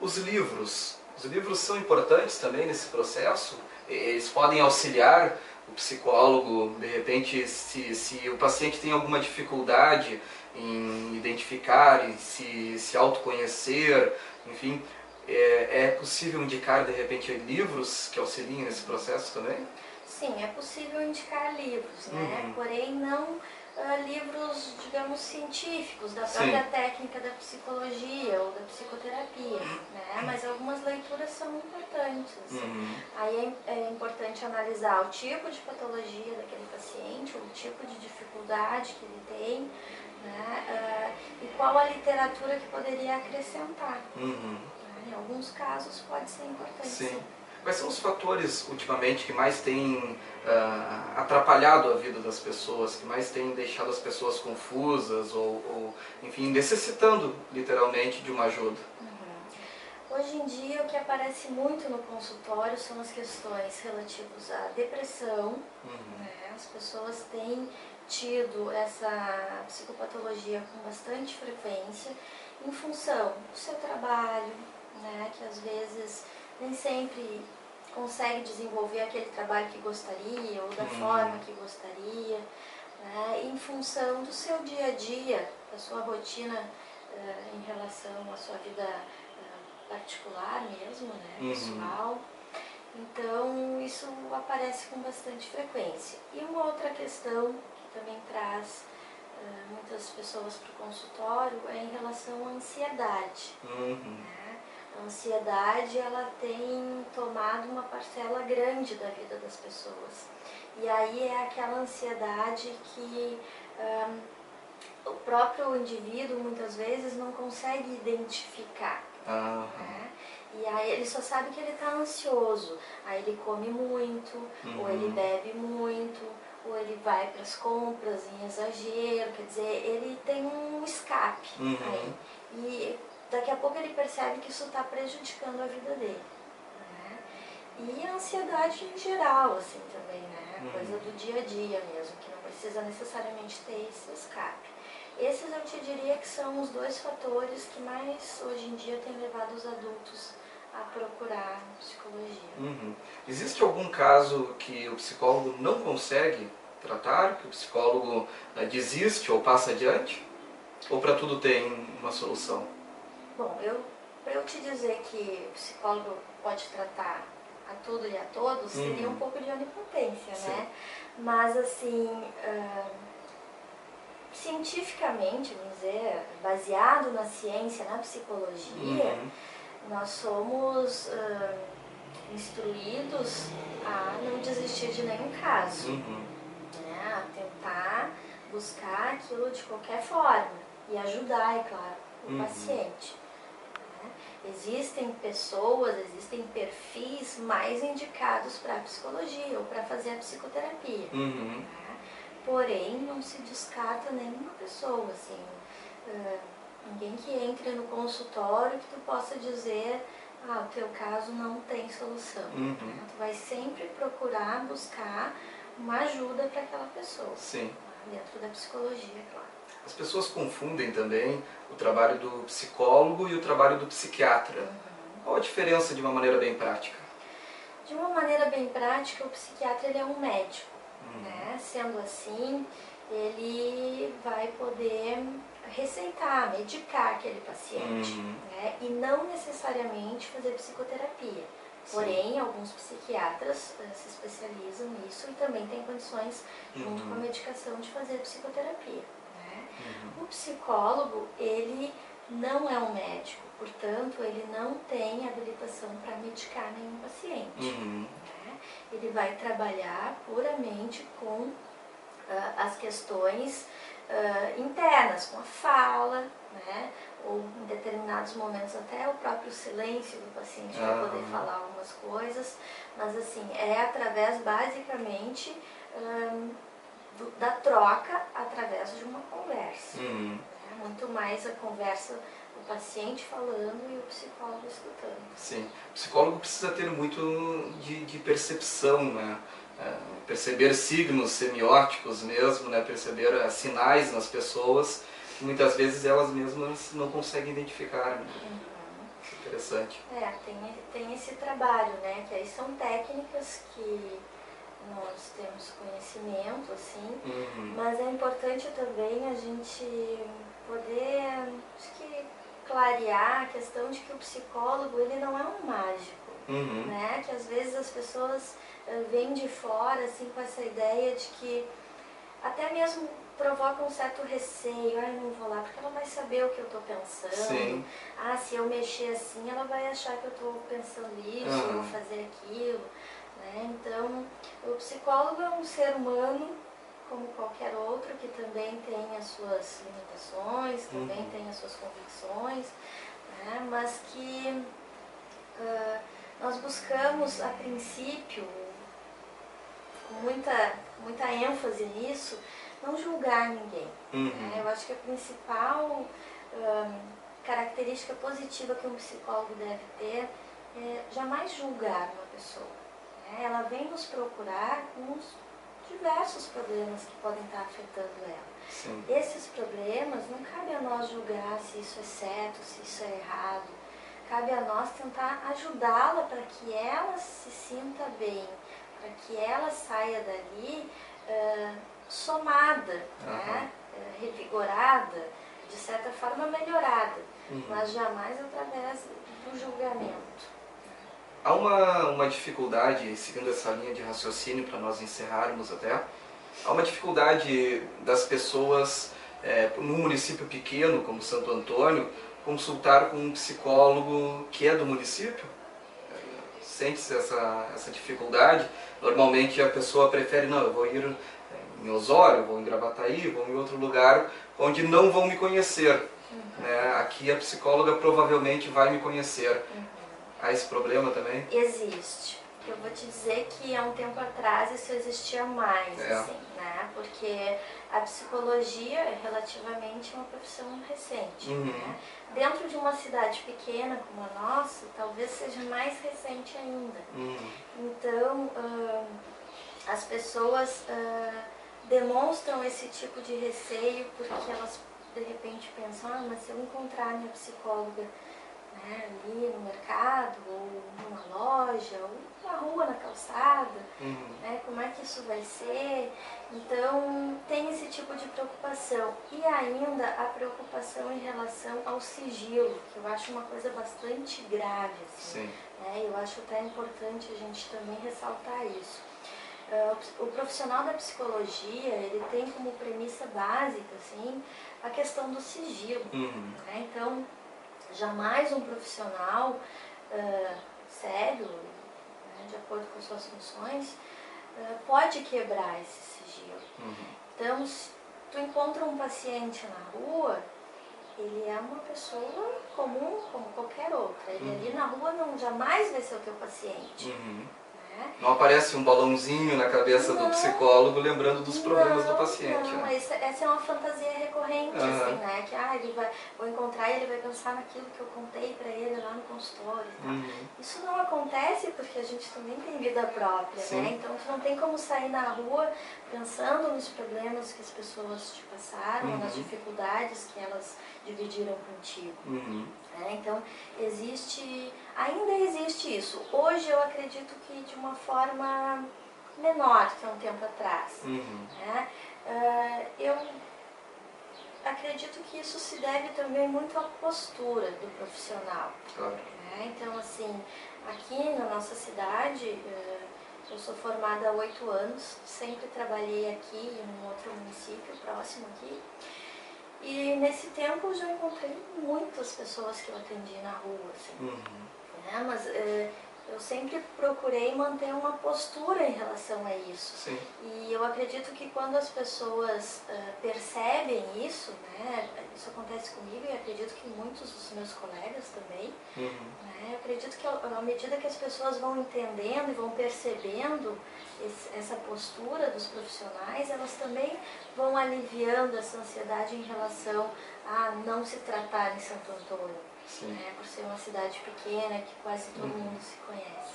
Os livros são importantes também nesse processo? Eles podem auxiliar o psicólogo, de repente, se o paciente tem alguma dificuldade em identificar e se autoconhecer, enfim, é possível indicar, de repente, livros que auxiliem nesse processo também? Sim, é possível indicar livros, né? Porém não livros, digamos, científicos, da própria técnica da psicologia ou da psicoterapia, né? Mas algumas leituras são importantes. Aí é importante analisar o tipo de patologia daquele paciente, o tipo de dificuldade que ele tem, né? E qual a literatura que poderia acrescentar. Em alguns casos pode ser importante, sim. Quais são os fatores, ultimamente, que mais têm atrapalhado a vida das pessoas, que mais têm deixado as pessoas confusas ou enfim, necessitando, literalmente, de uma ajuda? Hoje em dia, o que aparece muito no consultório são as questões relativas à depressão. Né? As pessoas têm tido essa psicopatologia com bastante frequência em função do seu trabalho, né? Que às vezes nem sempre consegue desenvolver aquele trabalho que gostaria ou da forma que gostaria, né? Em função do seu dia a dia, da sua rotina em relação à sua vida particular mesmo, né? Pessoal. Então isso aparece com bastante frequência. E uma outra questão que também traz muitas pessoas para o consultório é em relação à ansiedade. Né? A ansiedade, ela tem tomado uma parcela grande da vida das pessoas. E aí é aquela ansiedade que o próprio indivíduo muitas vezes não consegue identificar. Né? E aí ele só sabe que ele está ansioso. Aí ele come muito, ou ele bebe muito, ou ele vai para as compras em exagero. Quer dizer, ele tem um escape aí. E daqui a pouco ele percebe que isso está prejudicando a vida dele. Né? E a ansiedade em geral, assim, também, né? Coisa do dia a dia mesmo, que não precisa necessariamente ter esse escape. Esses eu te diria que são os dois fatores que mais hoje em dia têm levado os adultos a procurar psicologia. Existe algum caso que o psicólogo não consegue tratar, que o psicólogo desiste ou passa adiante? Ou para tudo tem uma solução? Bom, para eu te dizer que o psicólogo pode tratar a tudo e a todos, seria um pouco de onipotência, né? Mas, assim, cientificamente, vamos dizer, baseado na ciência, na psicologia, nós somos instruídos a não desistir de nenhum caso, né? A tentar buscar aquilo de qualquer forma e ajudar, é claro, o paciente. Né? Existem pessoas, existem perfis mais indicados para a psicologia ou para fazer a psicoterapia. Né? Porém, não se descarta nenhuma pessoa, assim, ninguém que entre no consultório que tu possa dizer, o teu caso não tem solução. Né? Tu vai sempre procurar buscar uma ajuda para aquela pessoa. Dentro da psicologia, claro. As pessoas confundem também o trabalho do psicólogo e o trabalho do psiquiatra. Qual a diferença de uma maneira bem prática? De uma maneira bem prática, o psiquiatra ele é um médico. Né? Sendo assim, ele vai poder receitar, medicar aquele paciente, né? E não necessariamente fazer psicoterapia. Porém, alguns psiquiatras se especializam nisso e também têm condições, junto com a medicação, de fazer psicoterapia. Né? O psicólogo, ele não é um médico, portanto, ele não tem habilitação para medicar nenhum paciente. Né? Ele vai trabalhar puramente com as questões internas, com a fala, né? Ou em determinados momentos até o próprio silêncio do paciente para poder falar algumas coisas, mas assim, é através basicamente da troca através de uma conversa. Né? Muito mais a conversa, o paciente falando e o psicólogo escutando. Sim, o psicólogo precisa ter muito de percepção, né? Perceber signos semióticos mesmo, né? Perceber sinais nas pessoas que muitas vezes elas mesmas não conseguem identificar. Né? Interessante. Tem esse trabalho, né? Que aí são técnicas que nós temos conhecimento, assim, mas é importante também a gente poder, acho que, clarear a questão de que o psicólogo, ele não é um mágico, né? Que às vezes as pessoas vêm de fora, assim, com essa ideia de que até mesmo provoca um certo receio, eu não vou lá porque ela vai saber o que eu estou pensando. Sim. Se eu mexer assim, ela vai achar que eu estou pensando isso, eu vou fazer aquilo, né? Então, o psicólogo é um ser humano como qualquer outro, que também tem as suas limitações, também tem as suas convicções, né? Mas que nós buscamos, a princípio, com muita ênfase nisso, não julgar ninguém. Né? Eu acho que a principal característica positiva que um psicólogo deve ter é jamais julgar uma pessoa. Né? Ela vem nos procurar com os diversos problemas que podem estar afetando ela. Sim. Esses problemas, não cabe a nós julgar se isso é certo, se isso é errado. Cabe a nós tentar ajudá-la para que ela se sinta bem, para que ela saia dali somada, né? Revigorada, de certa forma melhorada, mas jamais através do julgamento. Há uma dificuldade, seguindo essa linha de raciocínio para nós encerrarmos até, há uma dificuldade das pessoas, num município pequeno como Santo Antônio, consultar com um psicólogo que é do município? Sente-se essa dificuldade? Normalmente a pessoa prefere, não, eu vou ir em Osório, vou em Gravataí, vou em outro lugar onde não vão me conhecer. Né? Aqui a psicóloga provavelmente vai me conhecer. Há esse problema também? Existe. Eu vou te dizer que há um tempo atrás isso existia mais, assim, né? Porque a psicologia é relativamente uma profissão recente, né? Dentro de uma cidade pequena como a nossa, talvez seja mais recente ainda. Então, as pessoas demonstram esse tipo de receio porque elas, de repente, pensam, mas se eu encontrar minha psicóloga, né, ali no mercado, ou numa loja, ou na rua, na calçada, né, como é que isso vai ser? Então, tem esse tipo de preocupação. E ainda a preocupação em relação ao sigilo, que eu acho uma coisa bastante grave, assim. Né? Eu acho até importante a gente também ressaltar isso. O profissional da psicologia, ele tem como premissa básica, assim, a questão do sigilo. Né? Então, jamais um profissional sério, né, de acordo com suas funções, pode quebrar esse sigilo. Então, se tu encontra um paciente na rua, ele é uma pessoa comum como qualquer outra. Ele ali na rua jamais vai ser o teu paciente. Não aparece um balãozinho na cabeça do psicólogo lembrando dos problemas do paciente. Não, essa é uma fantasia recorrente, assim, né? Que vou encontrar e ele vai pensar naquilo que eu contei pra ele lá no consultório e tal. Isso não acontece porque a gente também tem vida própria, né? Então tu não tem como sair na rua pensando nos problemas que as pessoas te passaram, nas dificuldades que elas dividiram contigo. Então, ainda existe isso. Hoje eu acredito que de uma forma menor que há um tempo atrás. Né? Eu acredito que isso se deve também muito à postura do profissional. Né? Então, assim, aqui na nossa cidade, eu sou formada há 8 anos, sempre trabalhei aqui em um outro município próximo aqui. E nesse tempo eu já encontrei muitas pessoas que eu atendi na rua, assim. Né? Mas eu sempre procurei manter uma postura em relação a isso. E eu acredito que quando as pessoas percebem isso, né, isso acontece comigo e acredito que muitos dos meus colegas também, né, eu acredito que à medida que as pessoas vão entendendo e vão percebendo essa postura dos profissionais, elas também vão aliviando essa ansiedade em relação a não se tratar em Santo Antônio, né, por ser uma cidade pequena que quase todo mundo se conhece.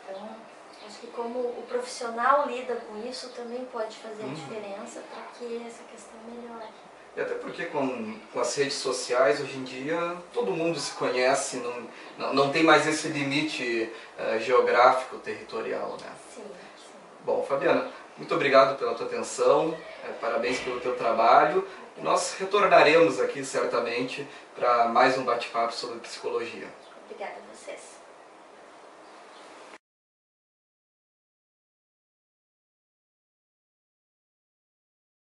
Então, acho que como o profissional lida com isso, também pode fazer a diferença para que essa questão melhore. E até porque com as redes sociais, hoje em dia, todo mundo se conhece, não tem mais esse limite geográfico, territorial, né? Sim, sim. Bom, Fabiana, muito obrigado pela tua atenção, parabéns pelo teu trabalho. E nós retornaremos aqui, certamente, para mais um bate-papo sobre psicologia. Obrigada a vocês.